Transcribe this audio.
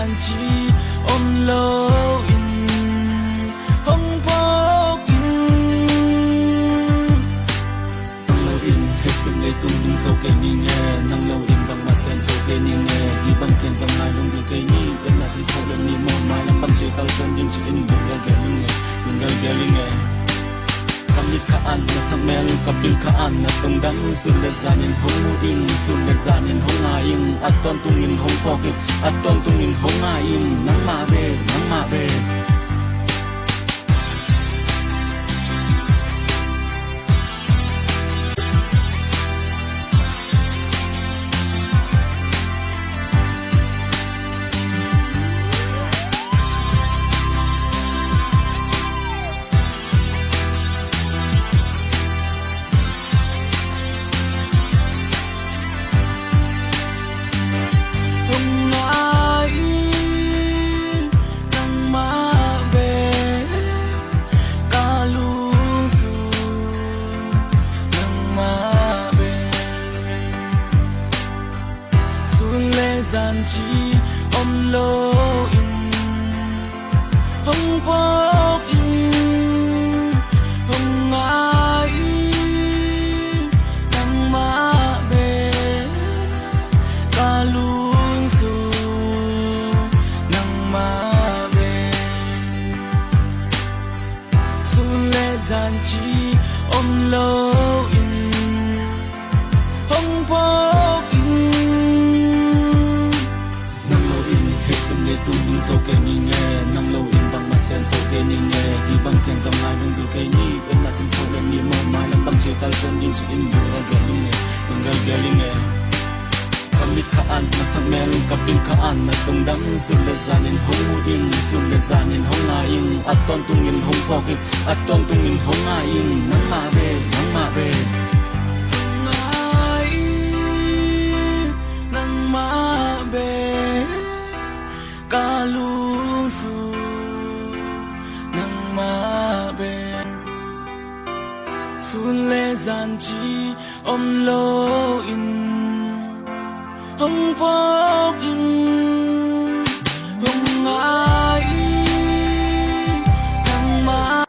gian chi ôm lâu in không vô in lâu in hết phần ngày tung tung sâu cây ni nghe nang lâu in bằng mà sen sâu cây ni nghe đi bằng kiên dòng mai lông đi cây ni bên là gì thâu lần ni mò mai làm bằng chơi cao sơn in chỉ in đừng gây ghé linh nghe kamit kaan na sa mel kapil kaan na tungdan sulit zanin hong sulit zanin hong aing aton tungin hong pokit aton tungin hong aing nang mabe gian chi ôm lâu in không vô in không ai đang mà bề ta luôn dù nang mà bề dù lệ gian chi ôm lâu in không vô tung sâu cây ni nghe nang lâu in bằng mà sen sâu cây ni nghe đi bằng kiên dòng mai lông đi cây ni bên là sinh thâu lần ni mò mai làm bằng chơi cao sơn in chỉ in đừng ghé linh nghe kamit kaan na sa mel kapil kaan na tungdan sulit zanin hong aing aton tungin hong pokit aton tungin hong aing nang mabe kalusu nang mabe sulle gian chi om lo in hong po